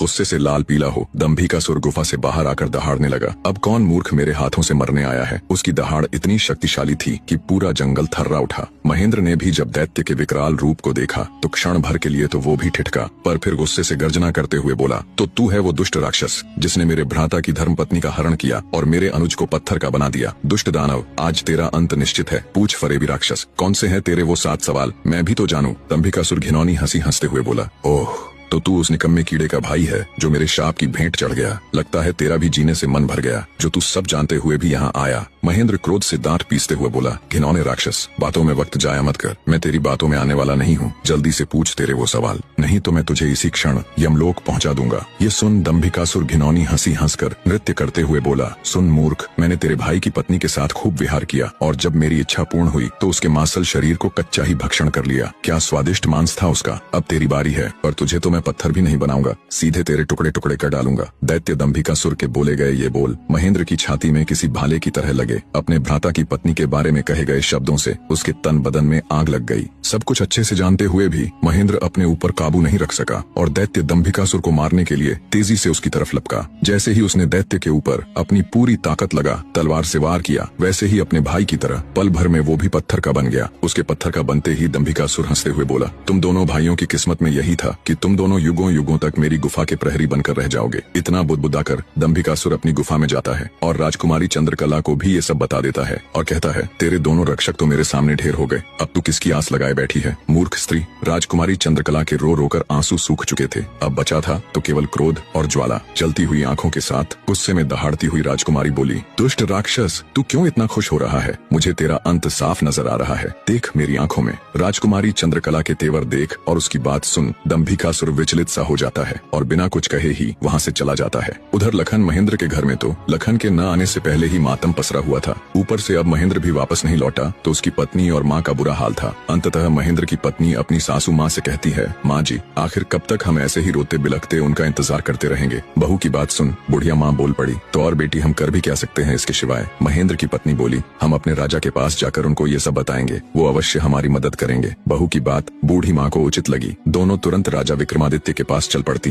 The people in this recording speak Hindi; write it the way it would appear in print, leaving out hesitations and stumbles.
गुस्से से लाल पीला हो दंभिकासुर गुफा से बाहर आकर दहाड़ने लगा। अब कौन मूर्ख मेरे हाथों से मरने आया है। उसकी दहाड़ इतनी शक्तिशाली थी कि पूरा जंगल थर्रा उठा। महेंद्र ने भी जब दैत्य के विकराल रूप को देखा तो क्षण भर के लिए तो वो भी ठिठका, पर फिर गुस्से से गर्जना करते हुए बोला, तो तू है वो दुष्ट राक्षस जिसने मेरे भ्राता की धर्मपत्नी का हरण किया और मेरे अनुज को पत्थर का बना दिया। दुष्ट दानव, आज तेरा अंत निश्चित है। पूछ फरेबी राक्षस, कौन से हैं तेरे वो 7 सवाल, मैं भी तो जानूं। दंभिकासुर घिनौनी हंसी हंसते हुए बोला, ओह, तो तू उस निकम्मे कीड़े का भाई है जो मेरे शाप की भेंट चढ़ गया। लगता है तेरा भी जीने से मन भर गया, जो तू सब जानते हुए भी यहाँ आया। महेंद्र क्रोध से दांत पीसते हुए बोला, घिनौने राक्षस, बातों में वक्त जाया मत कर। मैं तेरी बातों में आने वाला नहीं हूँ। जल्दी से पूछ तेरे वो सवाल, नहीं तो मैं तुझे इसी क्षण यमलोक पहुँचा दूंगा। ये सुन दंभिकासुर घिनौनी हंसी हंसकर नृत्य करते हुए बोला, सुन मूर्ख, मैंने तेरे भाई की पत्नी के साथ खूब विहार किया और जब मेरी इच्छा पूर्ण हुई तो उसके मांसल शरीर को कच्चा ही भक्षण कर लिया। क्या स्वादिष्ट मांस था उसका। अब तेरी बारी है, पर तुझे तो मैं पत्थर भी नहीं बनाऊंगा, सीधे तेरे टुकड़े टुकड़े कर डालूंगा। दैत्य दंभिकासुर के बोले गए ये बोल महेंद्र की छाती में किसी भाले की तरह लगे। अपने भ्राता की पत्नी के बारे में कहे गए शब्दों से उसके तन बदन में आग लग गई। सब कुछ अच्छे से जानते हुए भी महेंद्र अपने ऊपर काबू नहीं रख सका और दैत्य दंभिकासुर को मारने के लिए तेजी से उसकी तरफ लपका। जैसे ही उसने दैत्य के ऊपर अपनी पूरी ताकत लगा तलवार से वार किया, वैसे ही अपने भाई की तरह पल भर में वो भी पत्थर का बन गया। उसके पत्थर का बनते ही दंभिकासुर हंसते हुए बोला, तुम दोनों भाइयों की किस्मत में यही था कि तुम दोनों युगों युगों तक मेरी गुफा के प्रहरी बनकर रह जाओगे। इतना बुदबुदाकर दंभिकासुर अपनी गुफा में जाता है और राजकुमारी चंद्रकला को भी ये सब बता देता है और कहता है, तेरे दोनों रक्षक तो मेरे सामने ढेर हो गए, अब तू किसकी आस लगाए बैठी है। मूर्ख स्त्री। राजकुमारी चंद्रकला के रो रोकर आंसू सूख चुके थे, अब बचा था तो केवल क्रोध और ज्वाला। जलती हुई आंखों के साथ गुस्से में दहाड़ती हुई राजकुमारी बोली, दुष्ट राक्षस, तू क्यों इतना खुश हो रहा है। मुझे तेरा अंत साफ नजर आ रहा है, देख मेरी आंखों में। राजकुमारी चंद्रकला के तेवर देख और उसकी बात सुन दंभिकासुर विचलित सा हो जाता है और बिना कुछ कहे ही वहाँ से चला जाता है। उधर लखन महेंद्र के घर में तो लखन के न आने से पहले ही मातम पसरा हुआ था। ऊपर से अब महेंद्र भी वापस नहीं लौटा तो उसकी पत्नी और माँ का बुरा हाल था। अंततः महेंद्र की पत्नी अपनी सासू माँ से कहती है, माँ जी, आखिर कब तक हम ऐसे ही रोते बिलखते उनका इंतजार करते रहेंगे। बहू की बात सुन बुढ़िया माँ बोल पड़ी, तो और बेटी हम कर भी क्या सकते हैं इसके सिवाय। महेंद्र की पत्नी बोली, हम अपने राजा के पास जाकर उनको ये सब बताएंगे, वो अवश्य हमारी मदद करेंगे। बहू की बात बूढ़ी माँ को उचित लगी। दोनों तुरंत राजा विक्रमादित्य के पास चल पड़ती हैं।